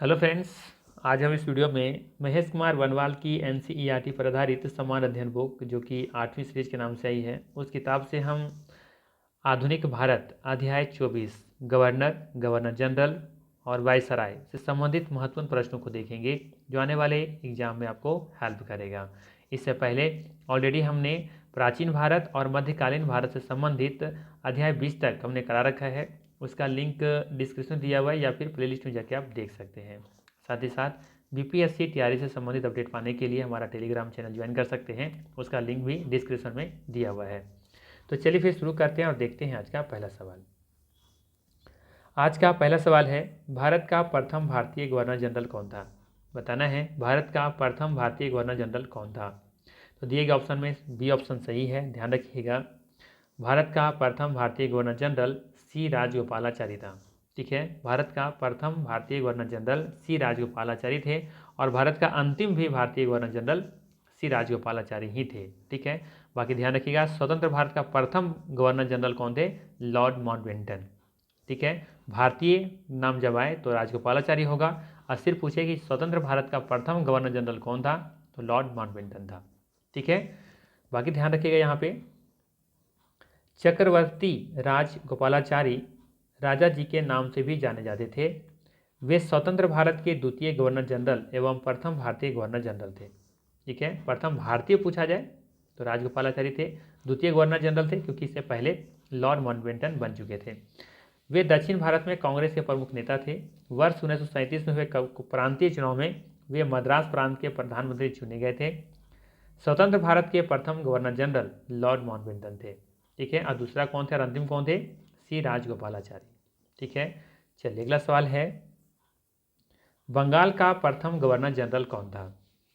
Hello friends. आज हम इस वीडियो में महेश कुमार बनवाल की एनसीईआरटी पर आधारित समान अध्ययन बुक जो कि 8वीं सीरीज के नाम से आई है, उस किताब से हम आधुनिक भारत अध्याय 24 गवर्नर, गवर्नर जनरल और वायसराय से संबंधित महत्वपूर्ण प्रश्नों को देखेंगे जो आने वाले एग्जाम में आपको हेल्प करेगा। इससे पहले ऑलरेडी हमने प्राचीन भारत और मध्यकालीन भारत से संबंधित अध्याय 20 तक हमने करा रखा है। उसका लिंक डिस्क्रिप्शन दिया हुआ है या फिर प्लेलिस्ट में जाके आप देख सकते हैं। साथ ही साथ बीपीएससी तैयारी से संबंधित अपडेट पाने के लिए हमारा टेलीग्राम चैनल ज्वाइन कर सकते हैं, उसका लिंक भी डिस्क्रिप्शन में दिया हुआ है। तो चलिए फिर शुरू करते हैं और देखते हैं आज का पहला सवाल। आज का पहला सवाल है, भारत का प्रथम भारतीय गवर्नर जनरल कौन था? बताना है भारत का प्रथम भारतीय गवर्नर जनरल कौन था। तो दिए गए ऑप्शन में बी ऑप्शन सही है, ध्यान रखिएगा। भारत का प्रथम भारतीय गवर्नर जनरल सी राजगोपालाचारी था। ठीक है, भारत का प्रथम भारतीय गवर्नर जनरल सी राजगोपालाचारी थे और भारत का अंतिम भी भारतीय गवर्नर जनरल सी राजगोपालाचारी ही थे। ठीक है, बाकी ध्यान रखिएगा, स्वतंत्र भारत का प्रथम गवर्नर जनरल कौन थे? Lord Mountbatten. ठीक है, भारतीय नाम जब आए तो राजगोपालाचारी होगा और सिर्फ पूछे कि स्वतंत्र भारत का प्रथम गवर्नर जनरल कौन था, तो लॉर्ड माउंटबेटन था। ठीक है, बाकी ध्यान रखिएगा यहाँ पे चक्रवर्ती राजगोपालाचारी राजा जी के नाम से भी जाने जाते थे। वे स्वतंत्र भारत के द्वितीय गवर्नर जनरल एवं प्रथम भारतीय गवर्नर जनरल थे। ठीक है, प्रथम भारतीय पूछा जाए तो राजगोपालाचारी थे, द्वितीय गवर्नर जनरल थे क्योंकि इससे पहले लॉर्ड माउंटबेटन बन चुके थे। वे दक्षिण भारत में कांग्रेस के प्रमुख नेता थे। वर्ष 1937 में हुए प्रांतीय चुनाव में वे मद्रास प्रांत के प्रधानमंत्री चुने गए थे। स्वतंत्र भारत के प्रथम गवर्नर जनरल लॉर्ड माउंटबेटन थे। ठीक है, और दूसरा कौन थे और अंतिम कौन थे? सी राजगोपालाचारी। ठीक है, चलिए अगला सवाल है, बंगाल का प्रथम गवर्नर जनरल कौन था?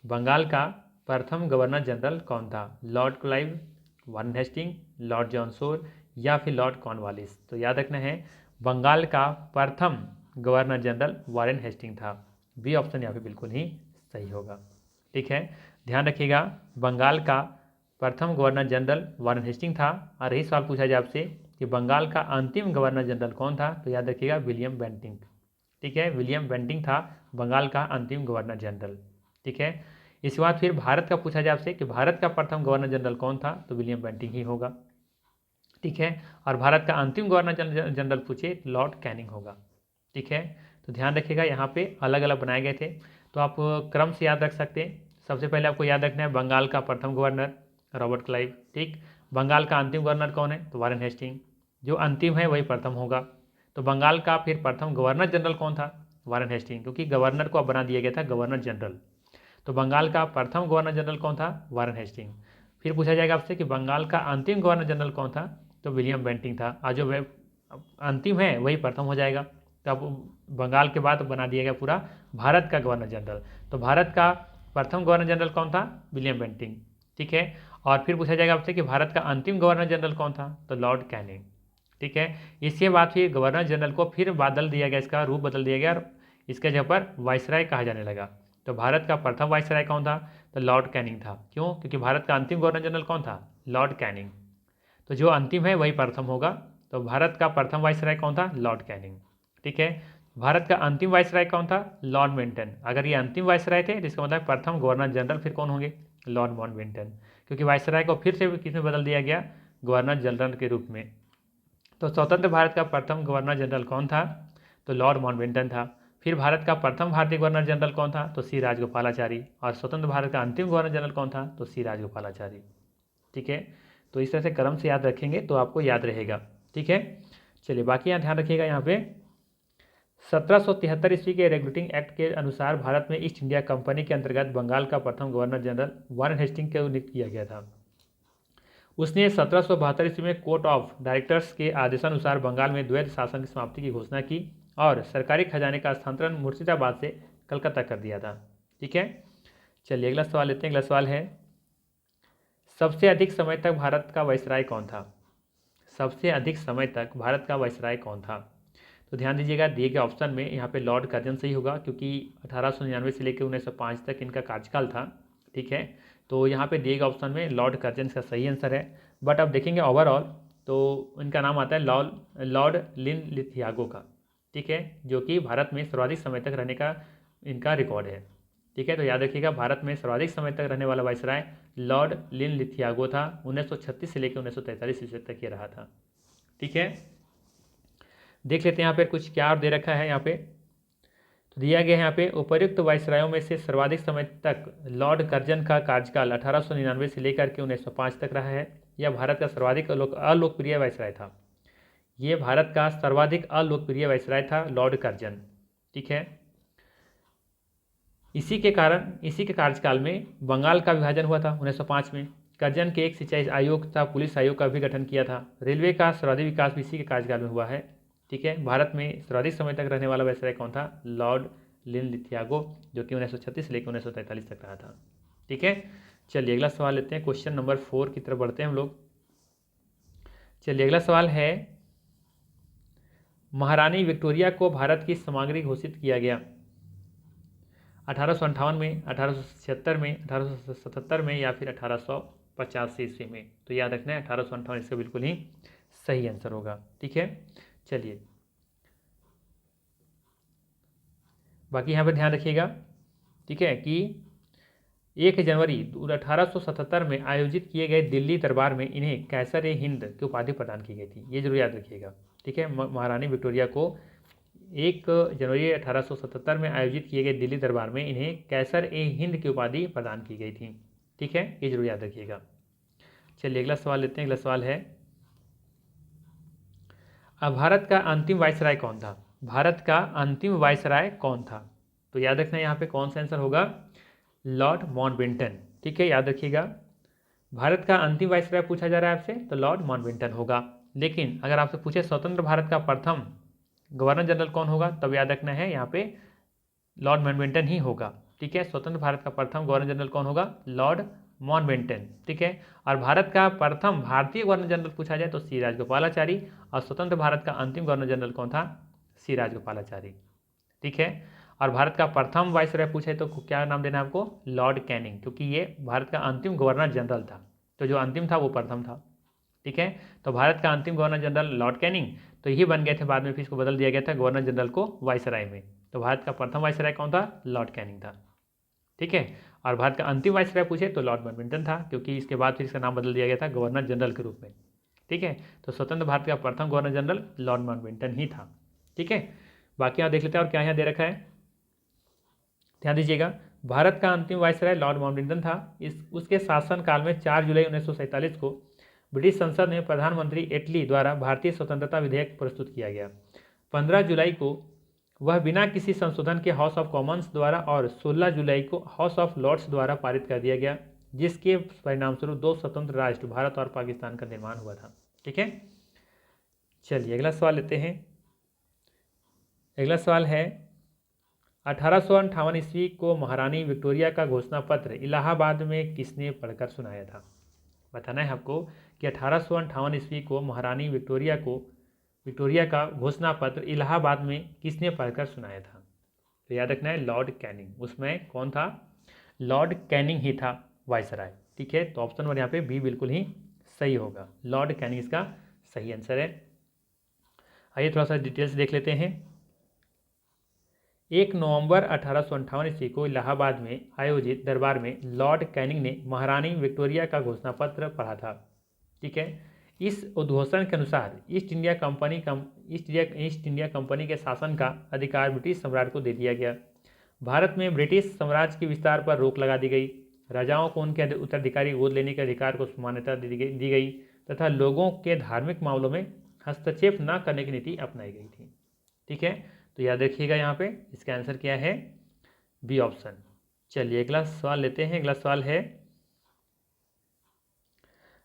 बंगाल का प्रथम गवर्नर जनरल कौन था? Lord Clive, Warren Hastings, lord John Shore या फिर लॉर्ड कॉर्नवालिस? तो याद रखना है, बंगाल का प्रथम गवर्नर जनरल वारेन हेस्टिंग था। बी ऑप्शन यहाँ पे बिल्कुल ही सही होगा। ठीक है, ध्यान रखिएगा, बंगाल का प्रथम गवर्नर जनरल वारेन हेस्टिंग था। और यही सवाल पूछा जाए आपसे कि बंगाल का अंतिम गवर्नर जनरल कौन था, तो याद रखिएगा विलियम बेंटिंक। ठीक है, विलियम बेंटिंक था बंगाल का अंतिम गवर्नर जनरल। ठीक है, इसके बाद फिर भारत का पूछा जाए आपसे कि भारत का प्रथम गवर्नर जनरल कौन था, तो विलियम बेंटिंक ही होगा। ठीक है, और भारत का अंतिम गवर्नर जनरल पूछे तो लॉर्ड कैनिंग होगा। ठीक है, तो ध्यान रखिएगा यहाँ पे अलग अलग बनाए गए थे, तो आप क्रम से याद रख सकते हैं। सबसे पहले आपको याद रखना है बंगाल का प्रथम गवर्नर रॉबर्ट क्लाइव। ठीक, बंगाल का अंतिम गवर्नर कौन है? तो वारेन हेस्टिंग। जो अंतिम है वही प्रथम होगा। तो बंगाल का फिर प्रथम गवर्नर जनरल कौन था? वारेन हेस्टिंग, क्योंकि गवर्नर को अब बना दिया गया था गवर्नर जनरल। तो बंगाल का प्रथम गवर्नर जनरल कौन था? Warren Hasting. फिर पूछा जाएगा आपसे कि बंगाल का अंतिम गवर्नर जनरल कौन था, तो विलियम बेंटिंक था। और जो अंतिम है वही प्रथम हो जाएगा। तो अब बंगाल के बाद बना दिया गया पूरा भारत का गवर्नर जनरल। तो भारत का प्रथम गवर्नर जनरल कौन था? William Bentinck. ठीक है, और फिर पूछा जाएगा आपसे कि भारत का अंतिम गवर्नर जनरल कौन था, तो लॉर्ड कैनिंग। ठीक है, इसके बाद फिर गवर्नर जनरल को फिर बदल दिया गया, इसका रूप बदल दिया गया और इसके जगह पर वाइसराय कहा जाने लगा। तो भारत का प्रथम वाइसराय कौन था? तो लॉर्ड कैनिंग था। क्यों? क्योंकि भारत का अंतिम गवर्नर जनरल कौन था? Lord Canning. तो जो अंतिम है वही प्रथम होगा। तो भारत का प्रथम वाइसराय कौन था? Lord Canning. ठीक है, भारत का अंतिम वाइसराय कौन था? Lord Mountbatten. अगर ये अंतिम वाइसराय थे तो इसका मतलब प्रथम गवर्नर जनरल फिर कौन होंगे? लॉर्ड माउंटबेटन, क्योंकि वाइसराय को फिर से किसमें बदल दिया गया? गवर्नर जनरल के रूप में। तो स्वतंत्र भारत का प्रथम गवर्नर जनरल कौन था? तो लॉर्ड माउंटबेटन था। फिर भारत का प्रथम भारतीय गवर्नर जनरल कौन था? तो सी राजगोपालाचारी। और स्वतंत्र भारत का अंतिम गवर्नर जनरल कौन था? तो सी राजगोपालाचारी। ठीक है, तो इस तरह से क्रम से याद रखेंगे तो आपको याद रहेगा। ठीक है, चलिए बाकी यहाँ ध्यान रखिएगा, यहाँ पे 1773 ईस्वी के रेगुलेटिंग एक्ट के अनुसार भारत में ईस्ट इंडिया कंपनी के अंतर्गत बंगाल का प्रथम गवर्नर जनरल वारेन हेस्टिंग को नियुक्त किया गया था। उसने 1772 ईस्वी में कोर्ट ऑफ डायरेक्टर्स के आदेशानुसार बंगाल में द्वैध शासन की समाप्ति की घोषणा की और सरकारी खजाने का स्थानांतरण मुर्शिदाबाद से कलकत्ता कर दिया था। ठीक है, चलिए अगला सवाल लेते हैं। अगला सवाल है, सबसे अधिक समय तक भारत का वाइसराय कौन था? सबसे अधिक समय तक भारत का वाइसराय कौन था? तो ध्यान दीजिएगा, दिए गए ऑप्शन में यहाँ पे लॉर्ड कर्जन सही होगा, क्योंकि 1899 से लेकर 1905 तक इनका कार्यकाल था। ठीक है, तो यहाँ पे दिए गए ऑप्शन में लॉर्ड कर्जन का सही आंसर है। बट अब देखेंगे ओवरऑल तो इनका नाम आता है लॉर्ड लिन लिथियागो का। ठीक है, जो कि भारत में सर्वाधिक समय तक रहने का इनका रिकॉर्ड है। ठीक है, तो याद रखिएगा भारत में सर्वाधिक समय तक रहने वाला वायसराय लॉर्ड लिनलिथियागो था। 1936 से लेकर 1943 ईस्वी तक ये रहा था। ठीक है, देख लेते हैं यहाँ पे कुछ क्या और दे रखा है। यहाँ पे तो दिया गया है यहाँ पे उपर्युक्त वायसरायों में से सर्वाधिक समय तक लॉर्ड कर्जन का कार्यकाल 1899 से लेकर के 1905 तक रहा है। यह भारत का सर्वाधिक अलोकप्रिय वायसराय था। ये भारत का सर्वाधिक अलोकप्रिय वायसराय था लॉर्ड कर्जन। ठीक है, इसी के कार्यकाल में बंगाल का विभाजन हुआ था 1905 में। कर्जन के एक सिंचाई आयोग था, पुलिस आयोग का भी गठन किया था। रेलवे का सर्वाधिक विकास भी इसी के कार्यकाल में हुआ है। ठीक है, भारत में सर्वाधिक समय तक रहने वाला वायसराय कौन था? लॉर्ड लिनलिथियागो, जो कि 1936 से लेकर 1943 तक रहा था। ठीक है, चलिए अगला सवाल लेते हैं। क्वेश्चन नंबर 4 की तरफ बढ़ते हैं हम लोग। चलिए अगला सवाल है, महारानी विक्टोरिया को भारत की समाग्री घोषित किया गया 1858 में, 1876 में, 1877 में या फिर 1885 ईस्वी में? तो याद रखना है 1858 इसका बिल्कुल ही सही आंसर होगा। ठीक है, चलिए बाकी यहाँ पर ध्यान रखिएगा। ठीक है, कि 1 जनवरी 1877 में आयोजित किए गए दिल्ली दरबार में इन्हें कैसर ए हिंद की उपाधि प्रदान की गई थी। ये जरूर याद रखिएगा। ठीक है, महारानी विक्टोरिया को 1 जनवरी 1877 में आयोजित किए गए दिल्ली दरबार में इन्हें कैसर ए हिंद की उपाधि प्रदान की गई थी। ठीक है, ये जरूर याद रखिएगा। चलिए अगला सवाल लेते हैं। अगला सवाल है, अब भारत का अंतिम वायसराय कौन था? भारत का अंतिम वायसराय कौन था? तो याद रखना यहाँ पे कौन सा आंसर होगा? Lord Mountbatten. ठीक है, याद रखिएगा। भारत का अंतिम वायसराय पूछा जा रहा है आपसे, तो लॉर्ड माउंटबेटन होगा। लेकिन अगर आपसे पूछे स्वतंत्र भारत का प्रथम गवर्नर जनरल कौन होगा, तब याद रखना है यहाँ पे लॉर्ड माउंटबेटन ही होगा। ठीक है, स्वतंत्र भारत का प्रथम गवर्नर जनरल कौन होगा? Lord Mountbatten. ठीक है, और भारत का प्रथम भारतीय गवर्नर जनरल पूछा जाए तो सी राजगोपालाचारी, और स्वतंत्र भारत का अंतिम गवर्नर जनरल कौन था? सी राजगोपालाचारी। ठीक है, और भारत का प्रथम वायसराय पूछे तो क्या नाम देना है आपको? लॉर्ड कैनिंग, क्योंकि ये भारत का अंतिम गवर्नर जनरल था। तो जो अंतिम था वो प्रथम था। ठीक है, तो भारत का अंतिम गवर्नर जनरल लॉर्ड कैनिंग, तो यही बन गए थे। बाद में फिर इसको बदल दिया गया था गवर्नर जनरल को वायसराय में। तो भारत का प्रथम वायसराय कौन था? लॉर्ड कैनिंग था। ठीक है, और भारत का अंतिम वायसराय पूछे तो लॉर्ड माउंटबेटन था, क्योंकि इसके बाद फिर इसका नाम बदल दिया गया था गवर्नर जनरल के रूप में। ठीक है, तो स्वतंत्र भारत का प्रथम गवर्नर जनरल लॉर्ड माउंटबेटन ही था। ठीक है, बाकी यहाँ देख लेते हैं और क्या यहाँ दे रखा है, ध्यान दीजिएगा। भारत का अंतिम वायसराय लॉर्ड माउंटबेटन था। उसके शासनकाल में 4 जुलाई 1947 को ब्रिटिश संसद में प्रधानमंत्री एटली द्वारा भारतीय स्वतंत्रता विधेयक प्रस्तुत किया गया। 15 जुलाई को वह बिना किसी संशोधन के हाउस ऑफ कॉमन्स द्वारा और 16 जुलाई को हाउस ऑफ लॉर्ड्स द्वारा पारित कर दिया गया, जिसके परिणामस्वरूप 2 स्वतंत्र राष्ट्र भारत और पाकिस्तान का निर्माण हुआ था। ठीक है, चलिए अगला सवाल लेते हैं। अगला सवाल है, 1858 ईस्वी को महारानी विक्टोरिया का घोषणा पत्र इलाहाबाद में किसने पढ़कर सुनाया था? बताना है आपको कि 1858 ईस्वी को महारानी विक्टोरिया का घोषणा पत्र इलाहाबाद में किसने पढ़कर सुनाया था? तो याद रखना है लॉर्ड कैनिंग। उसमें कौन था? लॉर्ड कैनिंग ही था वायसराय। ठीक है, तो ऑप्शन 1 यहाँ पे बी बिल्कुल ही सही होगा। लॉर्ड कैनिंग इसका सही आंसर है। आइए थोड़ा सा डिटेल्स देख लेते हैं। 1 नवंबर 1858 ईस्वी को इलाहाबाद में आयोजित दरबार में लॉर्ड कैनिंग ने महारानी विक्टोरिया का घोषणा पत्र पढ़ा था। ठीक है, इस उद्घोषण के अनुसार ईस्ट इंडिया कंपनी के शासन का अधिकार ब्रिटिश सम्राट को दे दिया गया। भारत में ब्रिटिश साम्राज्य के विस्तार पर रोक लगा दी गई। राजाओं को उनके उत्तराधिकारी गोद लेने के अधिकार को मान्यता दी गई तथा लोगों के धार्मिक मामलों में हस्तक्षेप न करने की नीति अपनाई गई थी। ठीक है, तो याद रखिएगा यहाँ पे इसका आंसर क्या है? B option. चलिए अगला सवाल लेते हैं। अगला सवाल है,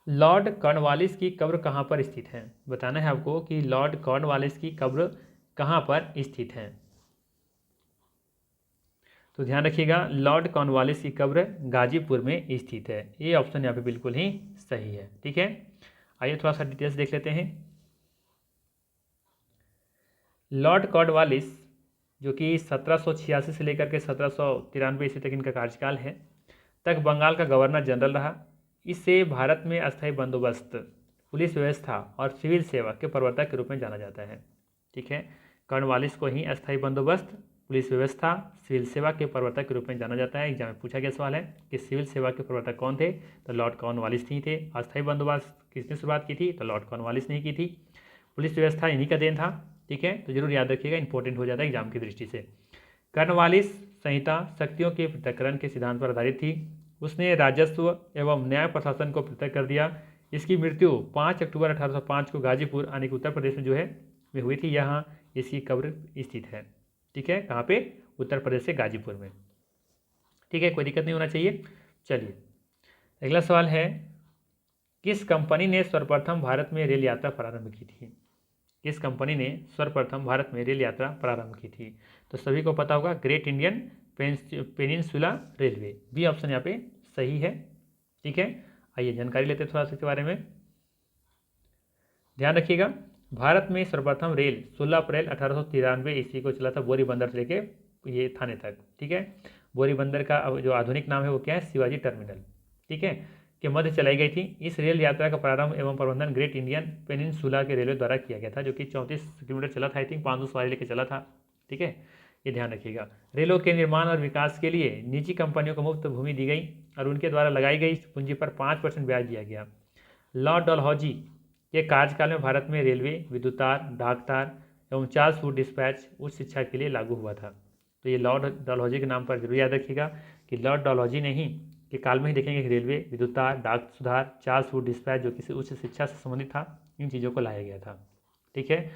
लॉर्ड कॉर्नवालिस की कब्र कहाँ पर स्थित है? बताना है आपको कि लॉर्ड कॉर्नवालिस की कब्र कहाँ पर स्थित है। तो ध्यान रखिएगा, लॉर्ड कॉर्नवालिस की कब्र गाजीपुर में स्थित है। ये ऑप्शन यहाँ पे बिल्कुल ही सही है। ठीक है, आइए थोड़ा सा डिटेल्स देख लेते हैं। लॉर्ड कॉर्नवालिस जो कि 1786 से लेकर के 1793 ईस्वी तक इनका कार्यकाल है, तक बंगाल का गवर्नर जनरल रहा। इससे भारत में अस्थायी बंदोबस्त, पुलिस व्यवस्था और सिविल सेवा के प्रवर्तक के रूप में जाना जाता है। ठीक है, कॉर्नवालिस को ही अस्थायी बंदोबस्त, पुलिस व्यवस्था, सिविल सेवा के प्रवर्तक के रूप में जाना जाता है। एग्जाम में पूछा गया सवाल है कि सिविल सेवा के प्रवर्तक कौन थे, तो लॉर्ड कॉर्नवालिस ही थे। अस्थायी बंदोबस्त किसने शुरुआत की थी, तो लॉर्ड कॉर्नवालिस ने की थी। पुलिस व्यवस्था इन्हीं का देन था। ठीक है, तो जरूर याद रखिएगा, इंपॉर्टेंट हो जाता है एग्जाम की दृष्टि से। कॉर्नवालिस संहिता शक्तियों के पृथक्करण के सिद्धांत पर आधारित थी। उसने राजस्व एवं न्याय प्रशासन को पृथक कर दिया। इसकी मृत्यु 5 अक्टूबर 1805 को गाजीपुर यानी कि उत्तर प्रदेश में जो है में हुई थी। यहाँ इसकी कब्र स्थित है। ठीक है, कहाँ पे, उत्तर प्रदेश से गाजीपुर में। ठीक है, कोई दिक्कत नहीं होना चाहिए। चलिए अगला सवाल है, किस कंपनी ने सर्वप्रथम भारत में रेल यात्रा प्रारंभ की थी। किस कंपनी ने सर्वप्रथम भारत में रेल यात्रा प्रारंभ की थी, तो सभी को पता होगा Great Indian Peninsula Railway. B option यहाँ पे सही है। ठीक है, आइए जानकारी लेते हैं थोड़ा सा इसके बारे में। ध्यान रखिएगा, भारत में सर्वप्रथम रेल 16 अप्रैल 1893 ईस्वी को चला था, बोरी बंदर से लेके ये थाने तक। ठीक है, बोरी बंदर का जो आधुनिक नाम है वो क्या है, शिवाजी टर्मिनल। ठीक है, के मध्य चलाई गई थी। इस रेल यात्रा का प्रारंभ एवं प्रबंधन ग्रेट इंडियन पेनिनसुला के रेलवे द्वारा किया गया था, जो कि 34 किलोमीटर चला था। आई थिंक 500 सवारी लेकर चला था। ठीक है, ये ध्यान रखिएगा। रेलों के निर्माण और विकास के लिए निजी कंपनियों को मुफ्त भूमि दी गई और उनके द्वारा लगाई गई पूंजी पर 5% ब्याज दिया गया। लॉर्ड डलहौजी के कार्यकाल में भारत में रेलवे, विद्युत तार, डाक तार एवं चार्ल्स फूड डिस्पैच उच्च शिक्षा के लिए लागू हुआ था। तो ये लॉर्ड डलहौजी के नाम पर जरूर याद रखिएगा कि लॉर्ड डलहौजी ने ही के काल में ही देखेंगे कि रेलवे, विद्युत तार, डाक सुधार, चार्ल्स फूड डिस्पैच जो किसी उच्च शिक्षा से संबंधित था, इन चीज़ों को लाया गया था। ठीक है,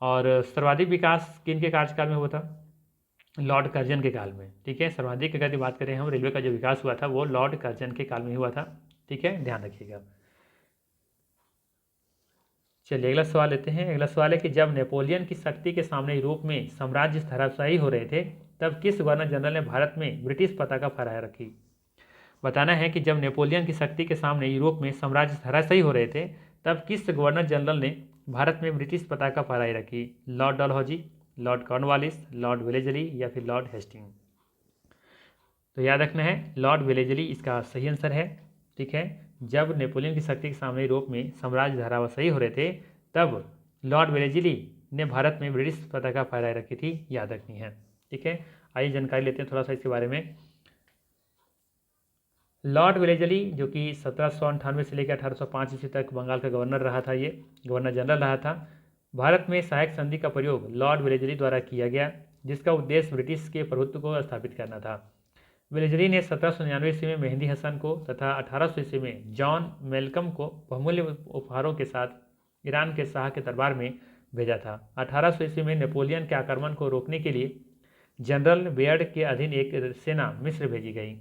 और सर्वाधिक विकास किनके कार्यकाल में हुआ था, लॉर्ड कर्जन के काल में। ठीक है, सर्वाधिक अगर बात करें हम रेलवे का जो विकास हुआ था वो लॉर्ड कर्जन के काल में हुआ था। ठीक है, ध्यान रखिएगा। चलिए अगला सवाल लेते हैं। अगला सवाल है कि जब नेपोलियन की शक्ति के सामने यूरोप में साम्राज्य धराशायी हो रहे थे, तब किस गवर्नर जनरल ने भारत में ब्रिटिश पताका फहराया रखी। बताना है कि जब नेपोलियन की शक्ति के सामने यूरोप में साम्राज्य धराशायी हो रहे थे, तब किस गवर्नर जनरल ने भारत में ब्रिटिश पताका फहराई रखी। Lord Dalhousie, Lord Cornwallis, Lord Wellesley या फिर लॉर्ड हेस्टिंग। तो याद रखना है लॉर्ड वेलेजली इसका सही आंसर है। ठीक है, जब नेपोलियन की शक्ति के सामने यूरोप में साम्राज्य धराशायी हो रहे थे, तब लॉर्ड वेलेजली ने भारत में ब्रिटिश पताका फहराई रखी थी, याद रखनी है। ठीक है, आइए जानकारी लेते हैं थोड़ा सा इसके बारे में। लॉर्ड वेलेजली जो कि 1798 से लेकर 1805 ईस्वी तक बंगाल का गवर्नर रहा था, ये गवर्नर जनरल रहा था। भारत में सहायक संधि का प्रयोग लॉर्ड वेलेजली द्वारा किया गया, जिसका उद्देश्य ब्रिटिश के प्रभुत्व को स्थापित करना था। वेलेजली ने 1799 ईस्वी में मेहंदी हसन को तथा 1800 ईस्वी में जॉन मेलकम को बहुमूल्य उपहारों के साथ ईरान के शाह के दरबार में भेजा था। 1800 ईस्वी में नेपोलियन के आक्रमण को रोकने के लिए जनरल बेयर्ड के अधीन एक सेना मिस्र भेजी गई।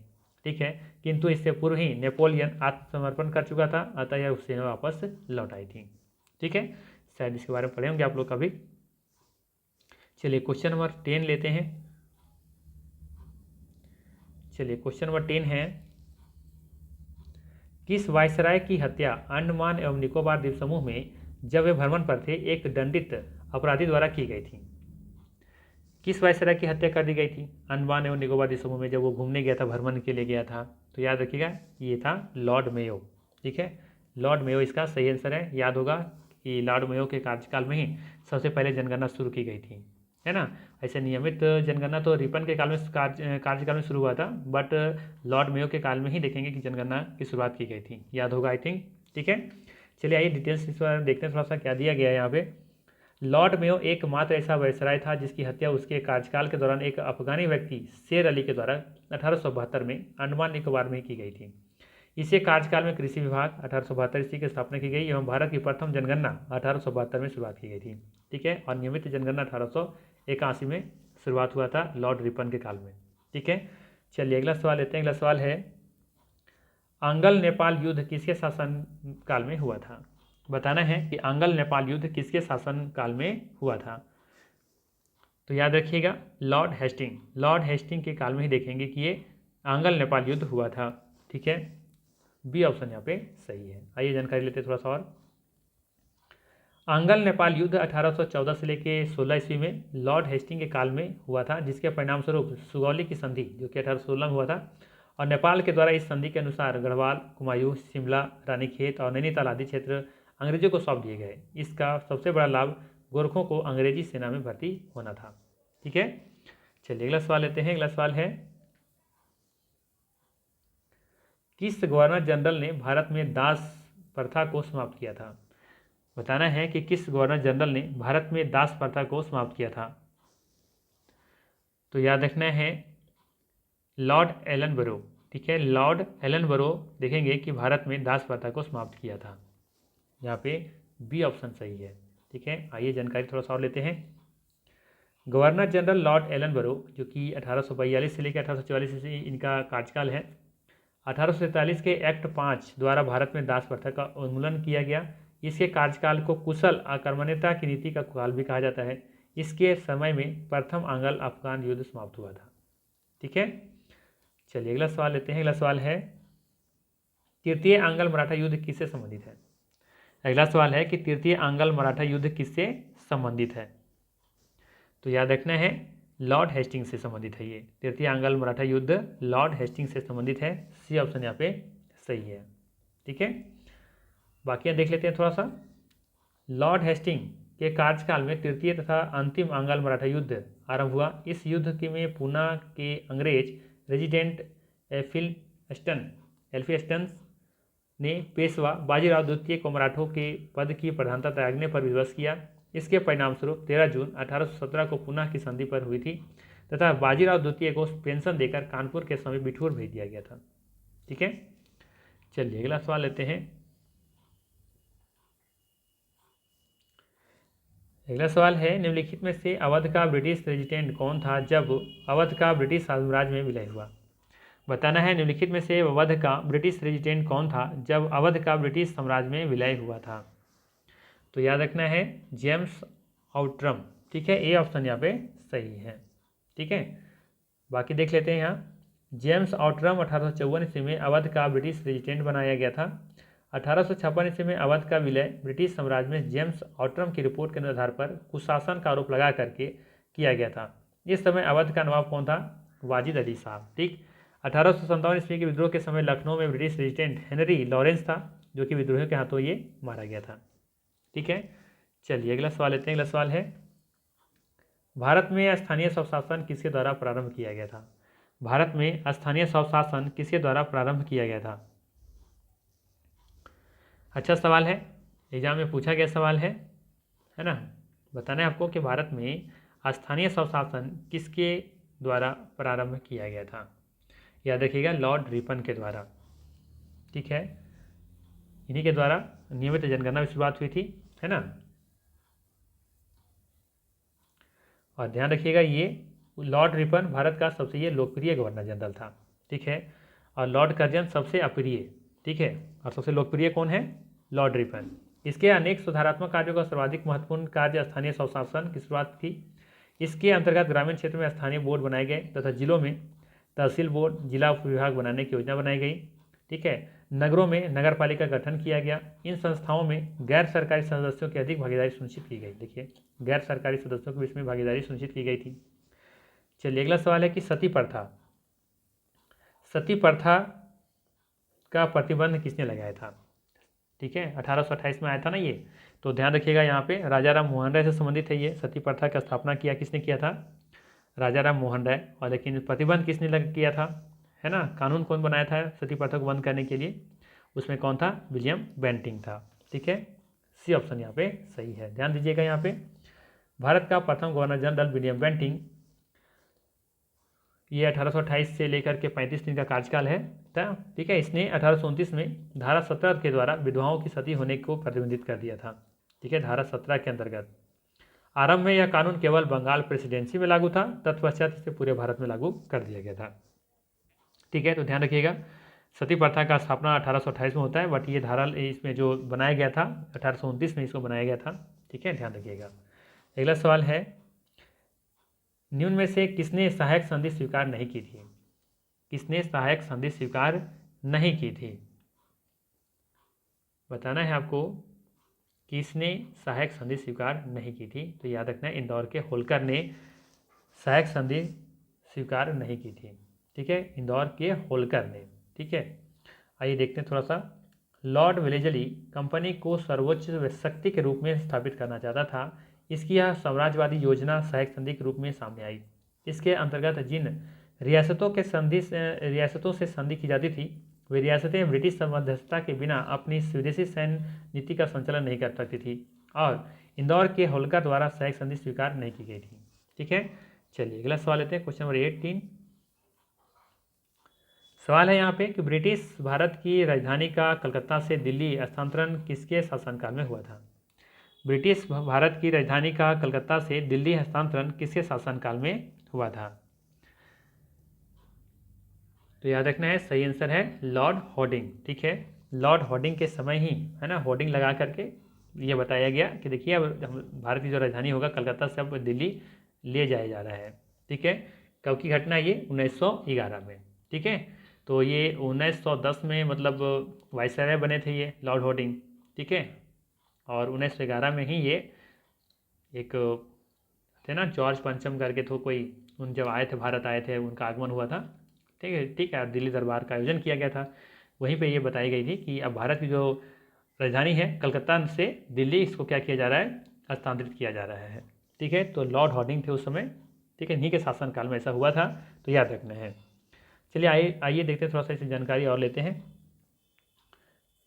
ठीक है, किंतु इससे पूर्व ही नेपोलियन आत्मसमर्पण कर चुका था, अतः यह सेना वापस लौट आई थी। ठीक है, शायद इसके बारे में पढ़े होंगे आप लोग कभी। चलिए क्वेश्चन नंबर 10 लेते हैं। चलिए क्वेश्चन नंबर 10 है, किस वायसराय की हत्या अंडमान एवं निकोबार द्वीप समूह में जब वे भ्रमण पर थे एक दंडित अपराधी द्वारा की गई थी। किस वायसराय की हत्या कर दी गई थी अंडमान एवं निकोबार द्वीप समूह में जब वो घूमने गया था, भ्रमण के लिए गया था। तो याद रखिएगा ये था लॉर्ड मेयो। ठीक है, लॉर्ड मेयो इसका सही आंसर है। याद होगा कि लॉर्ड मेयो के कार्यकाल में ही सबसे पहले जनगणना शुरू की गई थी, है ना। ऐसे नियमित जनगणना तो रिपन के काल में कार्यकाल में शुरू हुआ था, बट लॉर्ड मेयो के काल में ही देखेंगे कि जनगणना की शुरुआत की गई थी, याद होगा आई थिंक। ठीक है, चलिए आइए डिटेल्स इस बारे में देखते हैं थोड़ा सा क्या दिया गया है यहाँ पे। लॉर्ड मेयो एकमात्र ऐसा वायसराय था जिसकी हत्या उसके कार्यकाल के दौरान एक अफगानी व्यक्ति शेर अली के द्वारा 1872 में अंडमान निकोबार में की गई थी। इसे कार्यकाल में कृषि विभाग 1872 ईस्वी की स्थापना की गई एवं भारत की प्रथम जनगणना 1872 में शुरुआत की गई थी। ठीक है, और नियमित जनगणना 1881 में शुरुआत हुआ था लॉर्ड रिपन के काल में। ठीक है, चलिए अगला सवाल लेते हैं। अगला सवाल है, आंगल नेपाल युद्ध किसके शासन काल में हुआ था। बताना है कि आंगल नेपाल युद्ध किसके शासन काल में हुआ था। तो याद रखिएगा लॉर्ड हेस्टिंग, लॉर्ड हेस्टिंग के काल में ही देखेंगे कि ये आंगल नेपाल युद्ध हुआ था। ठीक है, बी ऑप्शन यहाँ पे सही है। आइए जानकारी लेते हैं थोड़ा सा और। आंगल नेपाल युद्ध 1814 से लेकर 16 ईस्वी में लॉर्ड हेस्टिंग के काल में हुआ था, जिसके परिणाम स्वरूप सुगौली की संधि जो कि 1816 में हुआ था, और नेपाल के द्वारा इस संधि के अनुसार गढ़वाल, कुमायूं, शिमला, रानीखेत और नैनीताल आदि क्षेत्र अंग्रेजों को सौंप दिए गए। इसका सबसे बड़ा लाभ गोरखों को अंग्रेजी सेना में भर्ती होना था। ठीक है, चलिए अगला सवाल लेते हैं। अगला सवाल है, किस गवर्नर जनरल ने भारत में दास प्रथा को समाप्त किया था? बताना है कि किस गवर्नर जनरल ने भारत में दास प्रथा को समाप्त किया था। तो याद रखना है लॉर्ड एलन बरो। ठीक है, लॉर्ड एलन बरो देखेंगे कि भारत में दास प्रथा को समाप्त किया था। यहाँ पे बी ऑप्शन सही है। ठीक है, आइए जानकारी थोड़ा सा और लेते हैं। गवर्नर जनरल लॉर्ड एलन बरो, जो कि 1842 से लेकर 1844 से इनका कार्यकाल है। 1843 के एक्ट 5 द्वारा भारत में दास प्रथा का उन्मूलन किया गया। इसके कार्यकाल को कुशल आक्रमणीयता की नीति का काल भी कहा जाता है। इसके समय में प्रथम आंग्ल अफगान युद्ध समाप्त हुआ था। ठीक है, चलिए अगला सवाल लेते हैं। अगला सवाल है, तृतीय आंग्ल मराठा युद्ध किससे संबंधित है? अगला सवाल है कि तृतीय आंग्ल मराठा युद्ध किससे संबंधित है? तो याद रखना है लॉर्ड हेस्टिंग्स से संबंधित है। ये तृतीय आंग्ल मराठा युद्ध लॉर्ड हेस्टिंग्स से संबंधित है। सी ऑप्शन यहाँ पे सही है। ठीक है, बाकी देख लेते हैं थोड़ा सा। लॉर्ड हेस्टिंग के कार्यकाल में तृतीय तथा अंतिम आंग्ल मराठा युद्ध आरंभ हुआ। इस युद्ध के में पूना के अंग्रेज रेजिडेंट एल्फिस्टन ने पेशवा बाजीराव द्वितीय को मराठों के पद की प्रधानता त्यागने पर विवश किया। इसके परिणामस्वरूप 13 जून 1817 को पुनः की संधि पर हुई थी तथा बाजीराव द्वितीय को पेंशन देकर कानपुर के समीप बिठूर भेज दिया गया था। ठीक है, चलिए अगला सवाल लेते हैं। अगला सवाल है, निम्नलिखित में से अवध का ब्रिटिश रेजिडेंट कौन था जब अवध का ब्रिटिश साम्राज्य में विलय हुआ? बताना है निम्नलिखित में से अवध का ब्रिटिश रेजिडेंट कौन था जब अवध का ब्रिटिश साम्राज्य में विलय हुआ था? तो याद रखना है जेम्स आउट्रम। ठीक है, ए ऑप्शन यहाँ पे सही है। ठीक है, बाकी देख लेते हैं। यहाँ जेम्स आउट्रम 1854 ईस्वी में अवध का ब्रिटिश रेजिडेंट बनाया गया था। 1856 ईस्वी में अवध का विलय ब्रिटिश साम्राज्य में जेम्स आउट्रम की रिपोर्ट के आधार पर कुशासन का आरोप लगा करके किया गया था। इस समय अवध का नवाब कौन था? वाजिद अली साहब। ठीक, 1857 ईस्वी के विद्रोह के समय लखनऊ में ब्रिटिश रेजिडेंट हेनरी लॉरेंस था, जो कि विद्रोहियों के हाथों ये मारा गया था। ठीक है, चलिए अगला सवाल लेते हैं। अगला सवाल है, भारत में स्थानीय स्वशासन किसके द्वारा प्रारंभ किया गया था? भारत में स्थानीय स्वशासन किसके द्वारा प्रारंभ किया गया था? अच्छा सवाल है, एग्जाम में पूछा गया सवाल है ना। बताना है आपको कि भारत में स्थानीय स्वशासन किसके द्वारा प्रारंभ किया गया था। याद रखिएगा लॉर्ड रिपन के द्वारा। ठीक है, इन्हीं के द्वारा नियमित जनगणना की शुरुआत हुई थी, है ना। और ध्यान रखिएगा ये लॉर्ड रिपन भारत का सबसे ये लोकप्रिय गवर्नर जनरल था। ठीक है, और लॉर्ड कर्जन सबसे अप्रिय। ठीक है, और सबसे लोकप्रिय कौन है? Lord Ripon. इसके अनेक सुधारात्मक कार्यों का सर्वाधिक महत्वपूर्ण कार्य स्थानीय स्वशासन की शुरुआत थी। इसके अंतर्गत ग्रामीण क्षेत्र में स्थानीय बोर्ड बनाए गए तथा जिलों में तहसील बोर्ड, जिला उप विभाग बनाने की योजना बनाई गई। ठीक है, नगरों में नगर पालिका गठन किया गया। इन संस्थाओं में गैर सरकारी सदस्यों की अधिक भागीदारी सुनिश्चित की गई। देखिए, गैर सरकारी सदस्यों के बीच में भागीदारी सुनिश्चित की गई थी। चलिए अगला सवाल है कि सती प्रथा का प्रतिबंध किसने लगाया था? ठीक है, 1828 में आया था ना ये। तो ध्यान रखिएगा यहाँ पे राजा राम मोहन राय से संबंधित है ये। सती प्रथा की स्थापना किसने किया था? राजा राम मोहन राय। और लेकिन प्रतिबंध किसने किया था, है ना? कानून कौन बनाया था सती प्रथा को बंद करने के लिए? उसमें कौन था? विलियम बेंटिंग था। ठीक है, सी ऑप्शन यहाँ पे सही है। ध्यान दीजिएगा यहाँ पे भारत का प्रथम गवर्नर जनरल विलियम बेंटिंग, ये 1828 से लेकर के 35 दिन का कार्यकाल है। ठीक है, इसने 1829 में धारा 17 के द्वारा विधवाओं की सती होने को प्रतिबंधित कर दिया था। ठीक है, धारा 17 के अंतर्गत आरंभ में यह कानून केवल बंगाल प्रेसिडेंसी में लागू था, तत्पश्चात इसे पूरे भारत में लागू कर दिया गया था। ठीक है, तो ध्यान रखिएगा सती प्रथा का स्थापना 1828 में होता है, बट ये धारा इसमें जो बनाया गया था 1829 में इसको बनाया गया था। ठीक है, ध्यान रखिएगा। अगला सवाल है, निम्न में से किसने सहायक संधि स्वीकार नहीं की थी? किसने सहायक संधि स्वीकार नहीं की थी? बताना है आपको किसने सहायक संधि स्वीकार नहीं की थी। तो याद रखना है इंदौर के होलकर ने सहायक संधि स्वीकार नहीं की थी। ठीक है, इंदौर के होलकर ने। ठीक है, आइए देखते हैं थोड़ा सा। लॉर्ड वेलेजली कंपनी को सर्वोच्च शक्ति के रूप में स्थापित करना चाहता था। इसकी यह साम्राज्यवादी योजना सहायक संधि के रूप में सामने आई। इसके अंतर्गत जिन रियासतों से संधि की जाती थी वे रियासतें ब्रिटिश मध्यस्थता के बिना अपनी स्वदेशी सैन्य नीति का संचालन नहीं कर सकती थी और इंदौर के होलकर द्वारा सहायक संधि स्वीकार नहीं की गई थी। ठीक है, चलिए अगला सवाल लेते हैं, क्वेश्चन नंबर 18। सवाल है यहाँ पे कि ब्रिटिश भारत की राजधानी का कलकत्ता से दिल्ली स्थानांतरण किसके शासनकाल में हुआ था। ब्रिटिश भारत की राजधानी का कलकत्ता से दिल्ली हस्तांतरण किसके शासनकाल में हुआ था। तो याद रखना है, सही आंसर है लॉर्ड हॉर्डिंग। ठीक है, लॉर्ड हॉर्डिंग के समय ही, है ना, होर्डिंग लगा करके ये बताया गया कि देखिए अब भारत की जो राजधानी होगा कलकत्ता से अब दिल्ली ले जाया जा रहा है। ठीक है, कब की घटना ये 1911 में। ठीक है, तो ये 1910 में मतलब वाइसराय बने थे ये लॉर्ड हॉर्डिंग। ठीक है, और 1911 में ही ये एक थे ना जॉर्ज पंचम करके, तो कोई उन जब आए थे, भारत आए थे, उनका आगमन हुआ था। ठीक है, दिल्ली दरबार का आयोजन किया गया था। वहीं पे ये बताई गई थी कि अब भारत की जो राजधानी है कलकत्ता से दिल्ली, इसको क्या किया जा रहा है, हस्तांतरित किया जा रहा है। ठीक है, तो लॉर्ड हॉर्डिंग थे उस समय। ठीक है, इन्हीं के शासनकाल में ऐसा हुआ था, तो याद रखना है। चलिए आइए देखते हैं, थोड़ा सा इसे जानकारी और लेते हैं।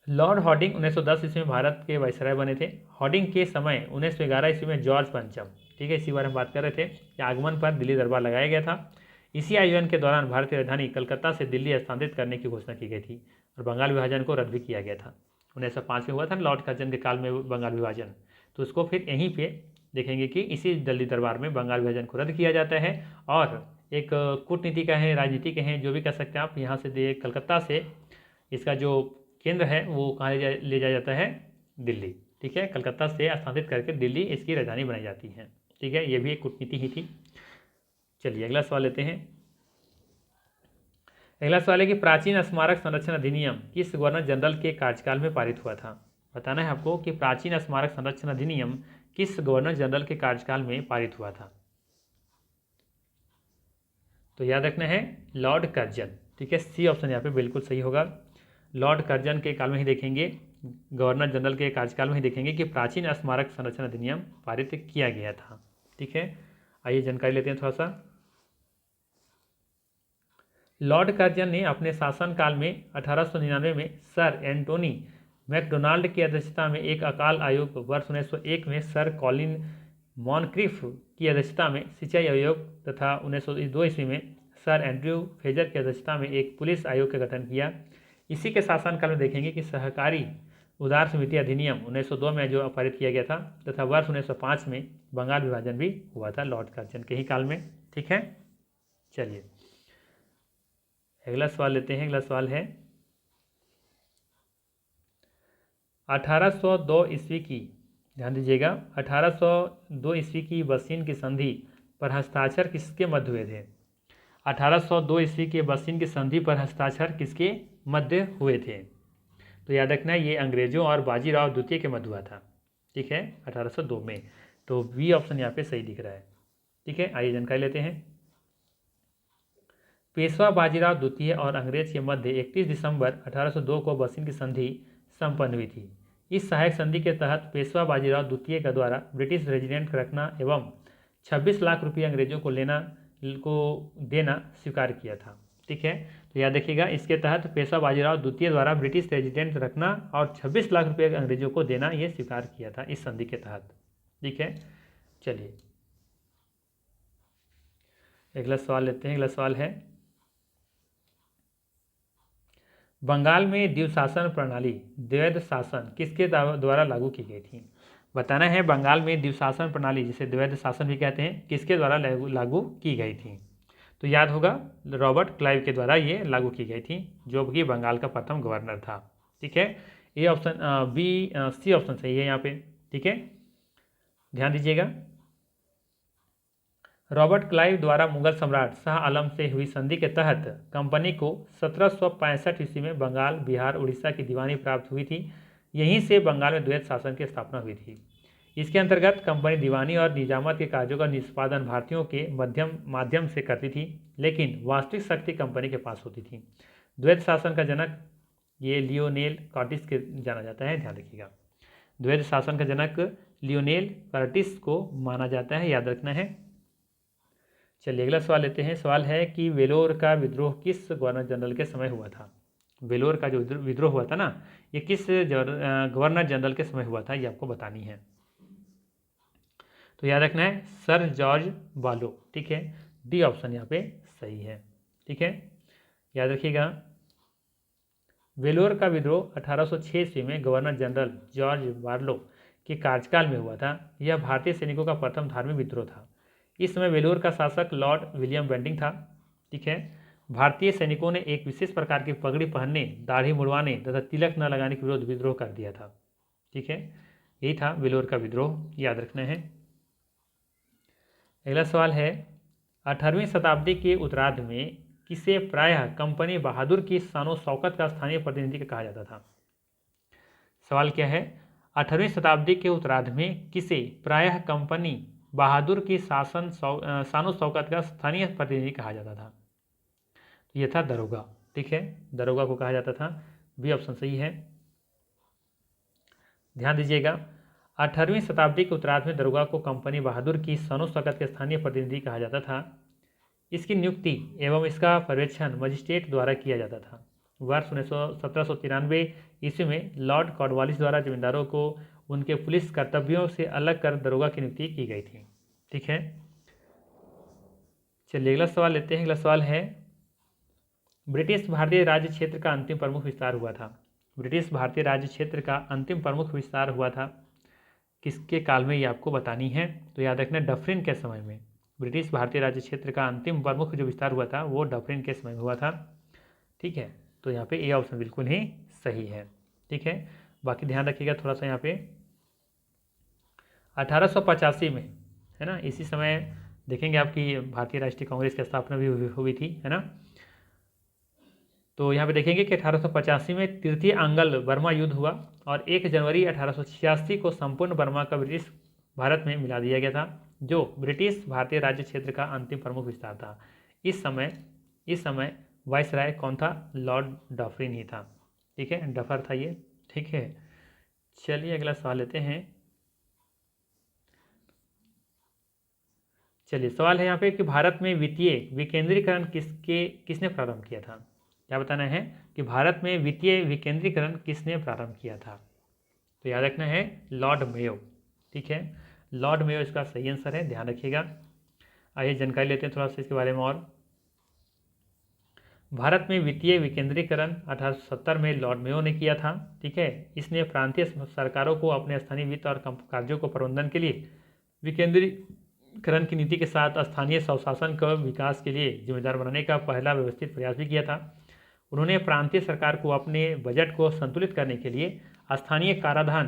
लॉर्ड हॉर्डिंग 1910 ईस्वी में भारत के वाइसराय बने थे। हॉर्डिंग के समय 1911 ईस्वी में जॉर्ज पंचम, ठीक है, इसी बारे में बात कर रहे थे कि आगमन पर दिल्ली दरबार लगाया गया था। इसी आयोजन के दौरान भारतीय राजधानी कलकत्ता से दिल्ली हस्तांतरित करने की घोषणा की गई थी और बंगाल विभाजन को रद्द भी किया गया था। 1905 में हुआ था लॉर्ड कर्जन के काल में बंगाल विभाजन, तो उसको फिर यहीं पे देखेंगे कि इसी दिल्ली दरबार में बंगाल विभाजन को रद्द किया जाता है और एक कूटनीति का है, राजनीति के हैं, जो भी कह सकते हैं आप, यहाँ से कलकत्ता से इसका जो केंद्र है वो कहाँ ले जाया जाता है, दिल्ली। ठीक है, कलकत्ता से स्थानांतरित करके दिल्ली इसकी राजधानी बनाई जाती है। ठीक है, ये भी एक कूटनीति ही थी। चलिए अगला सवाल लेते हैं। अगला सवाल है कि प्राचीन स्मारक संरक्षण अधिनियम किस गवर्नर जनरल के कार्यकाल में पारित हुआ था। बताना है आपको कि प्राचीन स्मारक संरक्षण अधिनियम किस गवर्नर जनरल के कार्यकाल में पारित हुआ था। तो याद रखना है लॉर्ड कर्जन। ठीक है, सी ऑप्शन यहाँ पे बिल्कुल सही होगा। लॉर्ड कर्जन के काल में ही देखेंगे, गवर्नर जनरल के कार्यकाल में ही देखेंगे कि प्राचीन स्मारक संरक्षण अधिनियम पारित किया गया था। ठीक है, आइए जानकारी लेते हैं थोड़ा सा। लॉर्ड कर्जन ने अपने शासनकाल में 1899 में सर एंटोनी मैकडोनाल्ड की अध्यक्षता में एक अकाल आयोग, वर्ष 1901 में सर कॉलिन मॉनक्रिफ की अध्यक्षता में सिंचाई आयोग तथा 1902 ईस्वी में सर एंड्रयू फेजर की अध्यक्षता में एक पुलिस आयोग का गठन किया। इसी के शासनकाल में देखेंगे कि सहकारी उदार समिति अधिनियम 1902 में जो पारित किया गया था तथा वर्ष 1905 में बंगाल विभाजन भी हुआ था लॉर्ड कर्जन के ही काल में। ठीक है, चलिए अगला सवाल लेते हैं। अगला सवाल है 1802 ईस्वी की, ध्यान दीजिएगा, 1802 ईस्वी की बसीन की संधि पर हस्ताक्षर किसके मध्य हुए थे। 1802 ईस्वी के बसीन की संधि पर हस्ताक्षर किसके मध्य हुए थे। तो याद रखना है ये अंग्रेजों और बाजीराव द्वितीय के मध्य हुआ था। ठीक है, 1802 में, तो बी ऑप्शन यहाँ पे सही दिख रहा है। ठीक है, आइए जानकारी लेते हैं। पेशवा बाजीराव द्वितीय और अंग्रेज के मध्य 31 दिसंबर 1802 को बसीन की संधि संपन्न हुई थी। इस सहायक संधि के तहत पेशवा बाजीराव द्वितीय का द्वारा ब्रिटिश रेजिडेंट रखना एवं 26 लाख रुपये अंग्रेजों को देना स्वीकार किया था। ठीक है, तो याद रखिएगा, इसके तहत पेशवा बाजीराव द्वितीय द्वारा ब्रिटिश रेजिडेंट रखना और 26 लाख रुपये अंग्रेजों को देना ये स्वीकार किया था इस संधि के तहत। ठीक है, चलिए अगला सवाल लेते हैं। अगला सवाल है बंगाल में द्विशासन प्रणाली द्वैध शासन किसके द्वारा लागू की गई थी। बताना है बंगाल में द्विशासन प्रणाली, जिसे द्वैध शासन भी कहते हैं, किसके द्वारा लागू की गई थी। तो याद होगा रॉबर्ट क्लाइव के द्वारा ये लागू की गई थी, जो कि बंगाल का प्रथम गवर्नर था। ठीक है, ये ऑप्शन सी ऑप्शन सही है यहाँ पे। ठीक है, ध्यान दीजिएगा, रॉबर्ट क्लाइव द्वारा मुगल सम्राट शाह आलम से हुई संधि के तहत कंपनी को 1765 ईस्वी में बंगाल, बिहार, उड़ीसा की दीवानी प्राप्त हुई थी। यहीं से बंगाल में द्वैध शासन की स्थापना हुई थी। इसके अंतर्गत कंपनी दीवानी और निजामत के कार्यों का निष्पादन भारतीयों के माध्यम से करती थी, लेकिन वास्तविक शक्ति कंपनी के पास होती थी। द्वैध शासन का जनक ये लियोनेल कॉर्टिस के जाना जाता है, ध्यान रखिएगा। द्वैध शासन का जनक लियोनेल कर्टिस को माना जाता है, याद रखना है। चलिए अगला सवाल लेते हैं। सवाल है कि वेलोर का विद्रोह किस गवर्नर जनरल के समय हुआ था। वेलोर का जो विद्रोह हुआ था ना, ये किस गवर्नर जनरल के समय हुआ था, ये आपको बतानी है। तो याद रखना है सर जॉर्ज बालो। ठीक है, डी ऑप्शन यहाँ पे सही है। ठीक है, याद रखिएगा। वेलोर का विद्रोह 1806 ईस्वी में गवर्नर जनरल जॉर्ज बार्लो के कार्यकाल में हुआ था। यह भारतीय सैनिकों का प्रथम धार्मिक विद्रोह था। इस समय वेलोर का शासक लॉर्ड विलियम बेंटिंग था। ठीक है, भारतीय सैनिकों ने एक विशेष प्रकार की पगड़ी पहनने, दाढ़ी मुड़वाने तथा तिलक न लगाने के विरुद्ध विद्रोह कर दिया था। ठीक है, यही था वेलोर का विद्रोह, याद रखना है। अगला सवाल है 18वीं शताब्दी के उत्तरार्ध में किसे प्रायः कंपनी बहादुर की शानो शौकत का स्थानीय प्रतिनिधि कहा जाता था। सवाल क्या है, 18वीं शताब्दी के उत्तरार्ध में किसे प्रायः कंपनी बहादुर की शानो शौकत का स्थानीय प्रतिनिधि कहा जाता था। तो यह था दरोगा। ठीक है, दरोगा को कहा जाता था, बी ऑप्शन सही है। ध्यान दीजिएगा, 18वीं शताब्दी के उत्तरार्ध में दरोगा को कंपनी बहादुर की शानो शौकत के स्थानीय प्रतिनिधि कहा जाता था। इसकी नियुक्ति एवं इसका पर्यवेक्षण मजिस्ट्रेट द्वारा किया जाता था। वर्ष 1793 ईस्वी में लॉर्ड कॉर्नवालिस द्वारा जमींदारों को उनके पुलिस कर्तव्यों से अलग कर दरोगा की नियुक्ति की गई थी। ठीक है, चलिए अगला सवाल लेते हैं। अगला सवाल है ब्रिटिश भारतीय राज्य क्षेत्र का अंतिम प्रमुख विस्तार हुआ था। ब्रिटिश भारतीय राज्य क्षेत्र का अंतिम प्रमुख विस्तार हुआ था किसके काल में, ये आपको बतानी है। तो याद रखना डफरिन के समय में। ब्रिटिश भारतीय राज्य क्षेत्र का अंतिम प्रमुख जो विस्तार हुआ था वो डफरिन के समय में हुआ था। ठीक है, तो यहाँ पे ए ऑप्शन बिल्कुल ही सही है। ठीक है, बाकी ध्यान रखिएगा थोड़ा सा यहाँ पे 1885 में, है ना, इसी समय देखेंगे आपकी भारतीय राष्ट्रीय कांग्रेस की स्थापना भी हुई थी, है ना। तो यहाँ पे देखेंगे कि 1885 में तृतीय आंग्ल बर्मा युद्ध हुआ और 1 जनवरी 1886 को संपूर्ण बर्मा का ब्रिटिश भारत में मिला दिया गया था, जो ब्रिटिश भारतीय राज्य क्षेत्र का अंतिम प्रमुख विस्तार था। इस समय वाइसराय कौन था, लॉर्ड डफरिन ही था। ठीक है, डफर था ये। ठीक है, चलिए अगला सवाल लेते हैं। चलिए सवाल है यहाँ पे कि भारत में वित्तीय विकेंद्रीकरण किसने प्रारंभ किया था। क्या बताना है कि भारत में वित्तीय विकेंद्रीकरण किसने प्रारंभ किया था। तो याद रखना है लॉर्ड मेयो। ठीक है, लॉर्ड मेयो इसका सही आंसर है, ध्यान रखिएगा। आइए जानकारी लेते हैं थोड़ा सा इसके बारे में और। भारत में वित्तीय विकेंद्रीकरण 1870 में लॉर्ड मेयो ने किया था। ठीक है, इसने प्रांतीय सरकारों को अपने स्थानीय वित्त और कार्यों को प्रबंधन के लिए विकेंद्रीकरण की नीति के साथ स्थानीय स्वशासन का विकास के लिए जिम्मेदार बनाने का पहला व्यवस्थित प्रयास भी किया था। उन्होंने प्रांतीय सरकार को अपने बजट को संतुलित करने के लिए स्थानीय कराधान,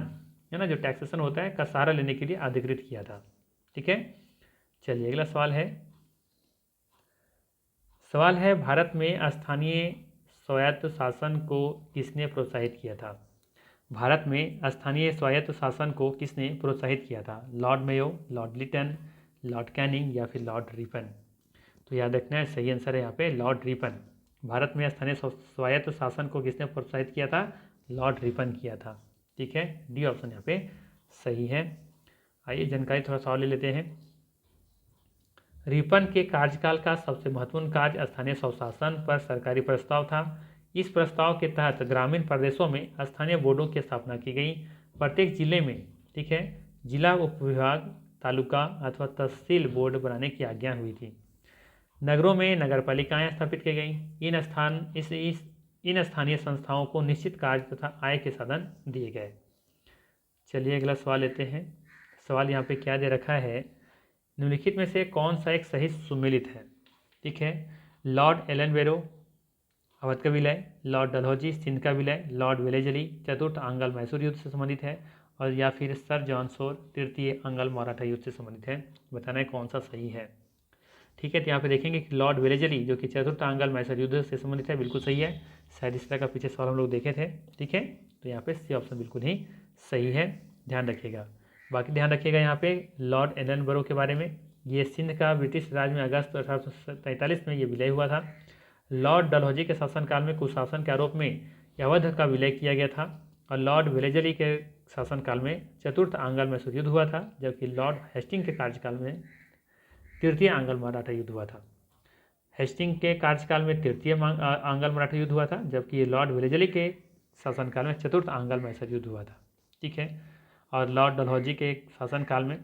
है ना, जो टैक्सेशन होता है, का सहारा लेने के लिए अधिकृत किया था। ठीक है, चलिए अगला सवाल है भारत में स्थानीय स्वायत्त शासन को किसने प्रोत्साहित किया था। भारत में स्थानीय स्वायत्त शासन को किसने प्रोत्साहित किया था, Lord Mayo, Lord Lytton, Lord Canning या फिर लॉर्ड रिपन। तो याद रखना है सही आंसर है यहाँ पे लॉर्ड रिपन। भारत में स्थानीय स्वायत्त शासन को किसने प्रोत्साहित किया था, लॉर्ड रिपन किया था। ठीक है, डी ऑप्शन यहाँ पे सही है। आइए जानकारी थोड़ा सा और ले लेते हैं। रिपन के कार्यकाल का सबसे महत्वपूर्ण कार्य स्थानीय स्वशासन पर सरकारी प्रस्ताव था। इस प्रस्ताव के तहत ग्रामीण प्रदेशों में स्थानीय बोर्डों की स्थापना की गई। प्रत्येक जिले में, ठीक है, जिला उपविभाग, तालुका अथवा तहसील बोर्ड बनाने की आज्ञा हुई थी। नगरों में नगरपालिकाएं स्थापित की गई। इन स्थानीय संस्थाओं को निश्चित कार्य तथा आय के साधन दिए गए। चलिए अगला सवाल लेते हैं। सवाल यहाँ पे क्या दे रखा है, निम्नलिखित में से कौन सा एक सही सुमेलित है। ठीक है, लॉर्ड एलनबेरो अवध का विलय, लॉर्ड डलहौजी सिंध का विलय, लॉर्ड वेलेजली चतुर्थ आंग्ल मैसूर युद्ध से संबंधित है, और या फिर सर जॉन शोर तृतीय आंग्ल मराठा युद्ध से संबंधित है। बताना है कौन सा सही है। ठीक है, तो यहाँ पे देखेंगे कि लॉर्ड वेलेजली जो कि चतुर्थ आंग्ल मैसूर युद्ध से संबंधित है, बिल्कुल सही है। शायद इस तरह का पीछे सवाल हम लोग देखे थे। ठीक है, तो यहाँ पे सी ऑप्शन बिल्कुल ही सही है, ध्यान रखिएगा। बाकी ध्यान रखिएगा यहाँ पे लॉर्ड एलनबरो के बारे में, ये सिंध का ब्रिटिश राज में अगस्त 1843 में ये विलय हुआ था। लॉर्ड डलहौजी के शासनकाल में कुशासन के आरोप में अवध का विलय किया गया था, और लॉर्ड वेलेजली के शासनकाल में चतुर्थ आंग्ल मैसूर युद्ध हुआ था, जबकि लॉर्ड हेस्टिंग के कार्यकाल में तृतीय आंग्ल मराठा युद्ध हुआ था। हेस्टिंग के कार्यकाल में तृतीय आंग्ल मराठा युद्ध हुआ था, जबकि लॉर्ड वेलेस्ली के शासनकाल में चतुर्थ आंग्ल मैसूर युद्ध हुआ था। ठीक है। और लॉर्ड डलहौजी के शासनकाल में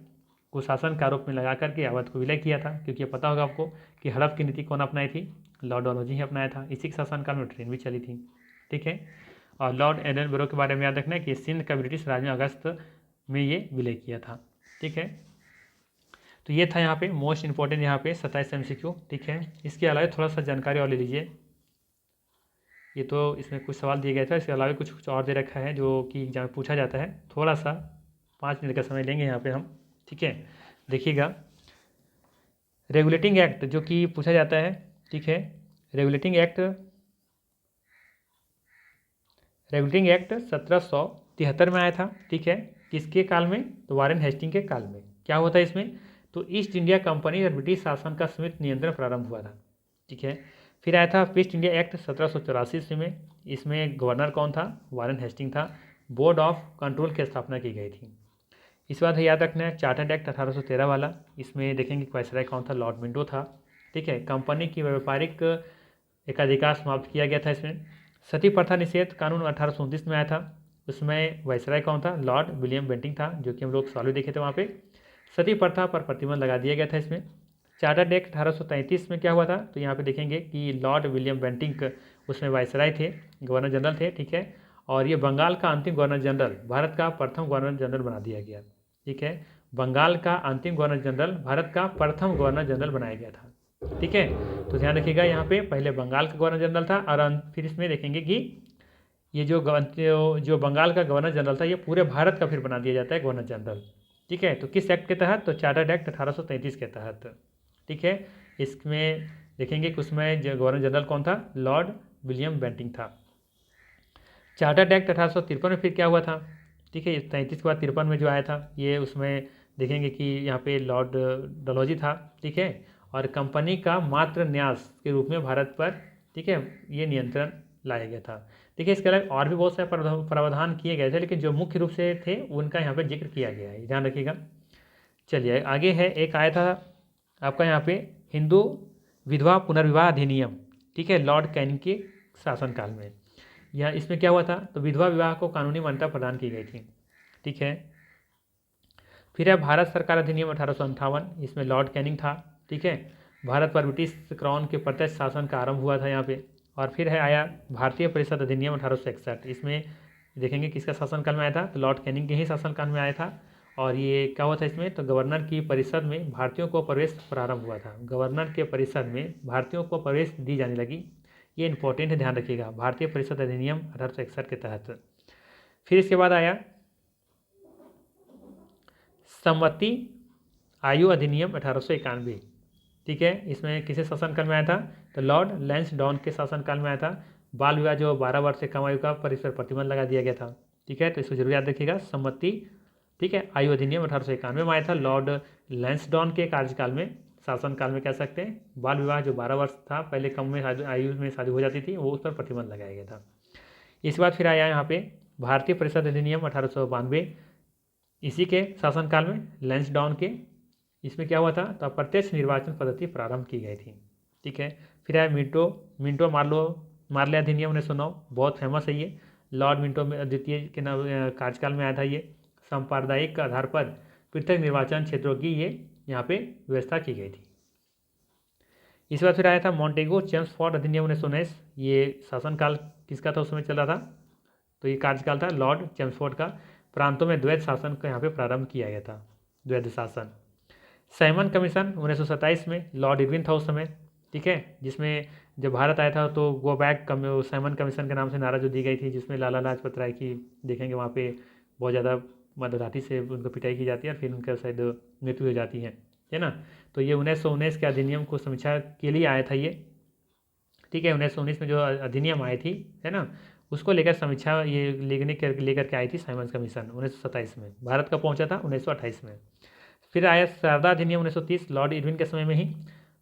कुशासन के आरोप में लगा करके अवध को विलय किया था, क्योंकि पता होगा आपको कि हड़प की नीति कौन अपनाई थी, लॉर्ड डलहौजी ही अपनाया था। इसी के शासनकाल में ट्रेन भी चली थी। ठीक है। और लॉर्ड एडनबरो के बारे में याद रखना है कि सिंध का ब्रिटिश राज में अगस्त में ये विलय किया था। ठीक है। तो ये था यहाँ पे मोस्ट इंपॉर्टेंट यहाँ पे 27 MCQ। ठीक है। इसके अलावा थोड़ा सा जानकारी और ले लीजिए। ये तो इसमें कुछ सवाल दिए गए थे, इसके अलावा कुछ और दे रखा है जो कि एग्जाम में पूछा जाता है। थोड़ा सा 5 मिनट का समय लेंगे यहाँ पे हम। ठीक है। देखिएगा, रेगुलेटिंग एक्ट जो कि पूछा जाता है। ठीक है। रेगुलेटिंग एक्ट 1773 में आया था। ठीक है। किसके काल में? तो वारेन हेस्टिंग के काल में। क्या होता है इसमें? तो ईस्ट इंडिया कंपनी और ब्रिटिश शासन का सीमित नियंत्रण प्रारंभ हुआ था। ठीक है। फिर आया था ईस्ट इंडिया एक्ट 1784 में। इसमें गवर्नर कौन था? वारेन हेस्टिंग था। बोर्ड ऑफ कंट्रोल की स्थापना की गई थी। इस बात याद रखना है चार्टर्ड एक्ट 1813 वाला। इसमें देखेंगे वायसराय कौन था? लॉर्ड मिंटो था। ठीक है। कंपनी की व्यापारिक एकाधिकार समाप्त किया गया था इसमें। सती प्रथा निषेध कानून 1829 में आया था। उसमें वायसराय कौन था? लॉर्ड विलियम बेंटिंग था, जो कि हम लोग सॉल्व देखे थे वहाँ पे। सती प्रथा पर प्रतिबंध लगा दिया गया था इसमें। चार्टर्ड एक्ट 1833 में क्या हुआ था? तो यहाँ पे देखेंगे कि लॉर्ड विलियम बेंटिंग उसमें वायसराय थे, गवर्नर जनरल थे। ठीक है। और ये बंगाल का अंतिम गवर्नर जनरल, भारत का प्रथम गवर्नर जनरल बना दिया गया। ठीक है। बंगाल का अंतिम गवर्नर जनरल भारत का प्रथम गवर्नर जनरल बनाया गया था। ठीक है। तो ध्यान रखिएगा, यहाँ पे पहले बंगाल का गवर्नर जनरल था और फिर इसमें देखेंगे कि ये जो बंगाल का गवर्नर जनरल था, ये पूरे भारत का फिर बना दिया जाता है गवर्नर जनरल। ठीक है। तो किस एक्ट के तहत? तो चार्टर्ड एक्ट 1833 के तहत। ठीक है। इसमें देखेंगे कि उसमें जो गवर्नर जनरल कौन था? लॉर्ड विलियम बेंटिंग था। चार्टर्ड एक्ट 1853 में फिर क्या हुआ था? ठीक है। 33 के बाद 53 में जो आया था, ये उसमें देखेंगे कि यहाँ पे लॉर्ड डलहौजी था। ठीक है। और कंपनी का मात्र न्यास के रूप में भारत पर, ठीक है, ये नियंत्रण लाया गया था। ठीक है। इसके अलावा और भी बहुत सारे प्रावधान किए गए थे, लेकिन जो मुख्य रूप से थे उनका यहाँ पे जिक्र किया गया है, ध्यान रखिएगा। चलिए आगे है, एक आया था आपका यहाँ पे हिंदू विधवा पुनर्विवाह अधिनियम। ठीक है। लॉर्ड कैनिंग के शासनकाल में यह इसमें क्या हुआ था? तो विधवा विवाह को कानूनी मान्यता प्रदान की गई थी। ठीक है। फिर है भारत सरकार अधिनियम 1858। इसमें लॉर्ड कैनिंग था। ठीक है। भारत पर ब्रिटिश क्राउन के प्रत्यक्ष शासन का आरंभ हुआ था यहाँ पे। और फिर है आया भारतीय परिषद अधिनियम 1861। इसमें देखेंगे किसका शासनकाल में आया था? तो लॉर्ड कैनिंग के ही शासनकाल में आया था। और ये क्या हुआ था इसमें? तो गवर्नर की परिषद में भारतीयों को प्रवेश प्रारंभ हुआ था। गवर्नर के परिषद में भारतीयों को प्रवेश दी जाने लगी। ये इंपॉर्टेंट है, ध्यान रखिएगा, भारतीय परिषद अधिनियम 1861 के तहत। फिर इसके बाद आया सम्मति आयु अधिनियम 1891। ठीक है। इसमें किसे शासनकाल में आया था? तो लॉर्ड लैंसडाउन के शासनकाल में आया था। बाल विवाह जो 12 वर्ष से कम आयु का परिसर प्रतिबंध लगा दिया गया था। ठीक है। तो इसको जरूर याद रखिएगा, सम्मति, ठीक है, आयु अधिनियम 1891 में आया था। लॉर्ड लैंसडाउन के कार्यकाल में, शासनकाल में कह सकते हैं, बाल विवाह जो 12 वर्ष था, पहले कम में आयु में शादी हो जाती थी, वो उस पर प्रतिबंध लगाया गया था। इसके बाद फिर आया यहाँ पे भारतीय परिषद अधिनियम 1892। इसी के शासनकाल में लैंसडाउन के, इसमें क्या हुआ था? तो अप्रत्यक्ष निर्वाचन पद्धति प्रारंभ की गई थी। ठीक है। फिर आया मिंटो मार्ले अधिनियम 1909। बहुत फेमस है ये, लॉर्ड मिंटो द्वितीय के कार्यकाल में आया था। ये सांप्रदायिक आधार पर पृथक निर्वाचन क्षेत्रों की ये यहाँ पे व्यवस्था की गई थी। इस बार फिर आया था मॉन्टेगो चेम्सफोर्ड अधिनियम 1919। ये शासनकाल किसका था? उस समय चल रहा था, तो ये कार्यकाल था लॉर्ड चेम्सफोर्ड का। प्रांतों में द्वैध शासन का यहाँ पे प्रारंभ किया गया था, द्वैध शासन। साइमन कमीशन 1927 में, लॉर्ड इरविन था उस समय। ठीक है। जिसमें जब भारत आया था तो गो बैक साइमन कमीशन के नाम से नारा जो दी गई थी, जिसमें लाला लाजपत राय की देखेंगे वहाँ पे बहुत ज़्यादा मददाती से उनको पिटाई की जाती है और फिर उनका शायद मृत्यु हो जाती है ना। तो ये 1919 के अधिनियम को समीक्षा के लिए आया था ये। ठीक है। 1919 में जो अधिनियम आई थी, है ना, उसको लेकर समीक्षा ये लेकर के आई थी साइमन कमीशन 1927 में। भारत का पहुंचा था 1928 में। फिर आया शारदा अधिनियम 1930, लॉर्ड इरविन के समय में ही।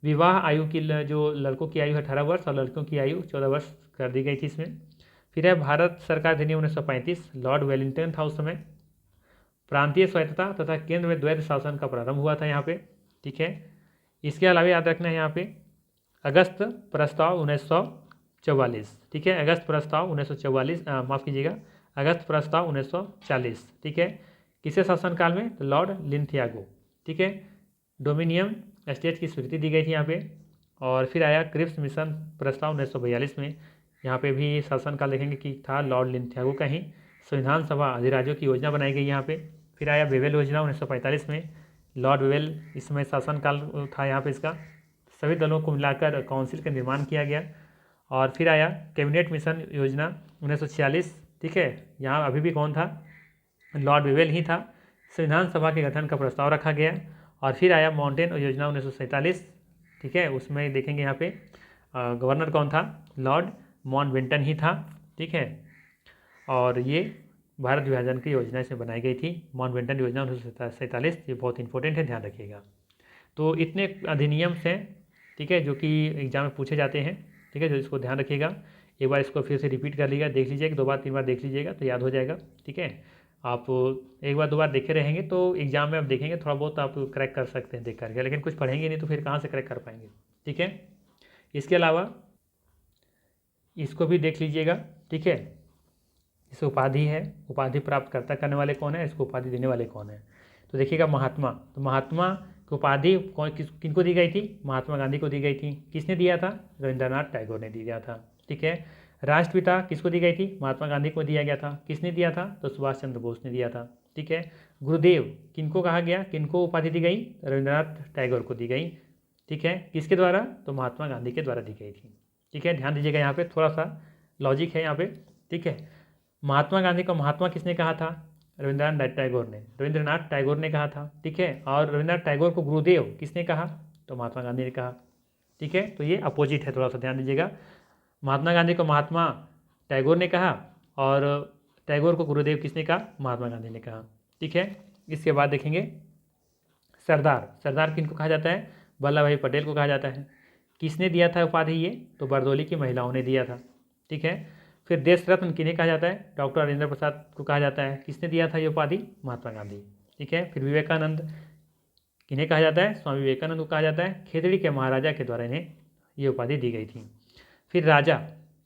विवाह आयु की जो लड़कों की आयु 18 वर्ष और लड़कियों की आयु 14 वर्ष कर दी गई थी इसमें। फिर है भारत सरकार अधिनियम 1935, लॉर्ड वेलिंगटन था उस समय। प्रांतीय स्वायत्तता तथा केंद्र में द्वैध शासन का प्रारंभ हुआ था यहाँ पे। ठीक है, इसके अलावा याद रखना है यहाँ पे अगस्त प्रस्ताव 1944। ठीक है, अगस्त प्रस्ताव 1944, माफ़ कीजिएगा, अगस्त प्रस्ताव 1940। ठीक है, किसे शासनकाल में? तो लॉर्ड लिंथियागो। ठीक है, डोमिनियन स्टेट की स्वीकृति दी गई थी यहाँ पे। और फिर आया क्रिप्स मिशन प्रस्ताव 1942 में, यहाँ पे भी शासनकाल देखेंगे कि था लॉर्ड लिंथियागो का ही। संविधान सभा अधिराज्यों की योजना बनाई गई यहाँ पे। फिर आया वेवेल योजना 1945 में, लॉर्ड वेवेल इसमें शासनकाल था यहाँ पे इसका। सभी दलों को मिलाकर काउंसिल का निर्माण किया गया। और फिर आया कैबिनेट मिशन योजना 1946। ठीक है, यहाँ अभी भी कौन था? लॉर्ड वेवेल ही था। संविधान सभा के गठन का प्रस्ताव रखा गया। और फिर आया माउंटेन योजना 1947। ठीक है, उसमें देखेंगे यहाँ पे गवर्नर कौन था? लॉर्ड माउंटबेटन ही था। ठीक है, और ये भारत विभाजन की योजना से बनाई गई थी, माउंटबेटन योजना 1947। ये बहुत इंपॉर्टेंट है, ध्यान रखिएगा। तो इतने अधिनियम हैं, ठीक है, जो कि एग्जाम में पूछे जाते हैं। ठीक है, जो इसको ध्यान रखिएगा। एक बार इसको फिर से रिपीट कर लीजिएगा, देख लीजिएगा, 2 बार 3 बार देख लीजिएगा तो याद हो जाएगा। ठीक है, आप एक बार 2 बार देखे रहेंगे तो एग्जाम में आप देखेंगे थोड़ा बहुत आप क्रैक कर सकते हैं देख करके, लेकिन कुछ पढ़ेंगे नहीं तो फिर कहाँ से क्रैक कर पाएंगे। ठीक है, इसके अलावा इसको भी देख लीजिएगा। ठीक है, इस उपाधि है, उपाधि प्राप्तकर्ता करने वाले कौन है, इसको उपाधि देने वाले कौन है? तो देखिएगा महात्मा। तो महात्मा की उपाधि किनको दी गई थी? महात्मा गांधी को दी गई थी। किसने दिया था? रविंद्रनाथ टैगोर ने दिया था। ठीक है, राष्ट्रपिता किसको दी गई थी? महात्मा गांधी को दिया गया था। किसने दिया था? तो सुभाष चंद्र बोस ने दिया था। ठीक है, गुरुदेव किनको कहा गया, किनको उपाधि दी गई? रविंद्रनाथ टैगोर को दी गई। ठीक है, किसके द्वारा? तो महात्मा गांधी के द्वारा दी गई थी। ठीक है, ध्यान दीजिएगा, यहाँ पे थोड़ा सा लॉजिक है यहाँ पे। ठीक है, महात्मा गांधी को महात्मा किसने कहा था? रविंद्रनाथ टैगोर ने कहा था। ठीक है, और रविंद्रनाथ टैगोर को गुरुदेव किसने कहा? तो महात्मा गांधी ने कहा। ठीक है, तो ये अपोजिट है, थोड़ा सा ध्यान दीजिएगा। महात्मा गांधी को महात्मा टैगोर ने कहा और टैगोर को गुरुदेव किसने कहा? महात्मा गांधी ने कहा। ठीक है, इसके बाद देखेंगे सरदार किनको कहा जाता है? वल्लभ भाई पटेल को कहा जाता है। किसने दिया था उपाधि? ये तो बरदौली की महिलाओं ने दिया था। ठीक है, फिर देश रत्न किन्हें कहा जाता है? डॉक्टर राजेंद्र प्रसाद को कहा जाता है। किसने दिया था ये उपाधि? महात्मा गांधी। ठीक है, फिर विवेकानंद किन्हें कहा जाता है? स्वामी विवेकानंद को कहा जाता है। खेतड़ी के महाराजा के द्वारा इन्हें ये उपाधि दी गई थी। फिर राजा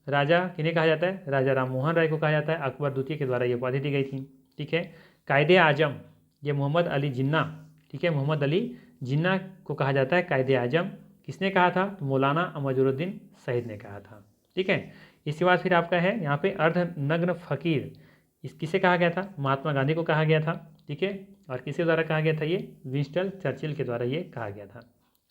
किन्हें कहा जाता है? राजा राम मोहन राय को कहा जाता है। अकबर द्वितीय के द्वारा ये उपाधि दी गई थी। ठीक है, कायदे आजम, ये मोहम्मद अली जिन्ना। ठीक है, मोहम्मद अली जिन्ना को कहा जाता है कायदे आजम। किसने कहा था? तो मौलाना अमजरुद्दीन शहीद ने कहा था। ठीक है, इसके बाद फिर आपका है यहाँ पे अर्धनग्न फकीर, इस किसे कहा गया था? महात्मा गांधी को कहा गया था। ठीक है, और किसके द्वारा कहा गया था? ये विंस्टन चर्चिल के द्वारा ये कहा गया था।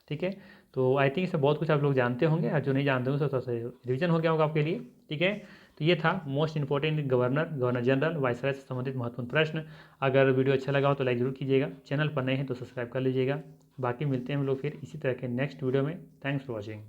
ठीक है, तो आई थिंक इससे बहुत कुछ आप लोग जानते होंगे, और जो नहीं जानते होंगे तो रिविजन हो गया होगा आपके लिए। ठीक है, तो ये था most important governor general viceroy से संबंधित महत्वपूर्ण प्रश्न। अगर वीडियो अच्छा लगा हो तो लाइक जरूर कीजिएगा, चैनल पर नए हैं तो सब्सक्राइब कर लीजिएगा। बाकी मिलते हैं हम लोग फिर इसी तरह के नेक्स्ट वीडियो में। Thanks for watching.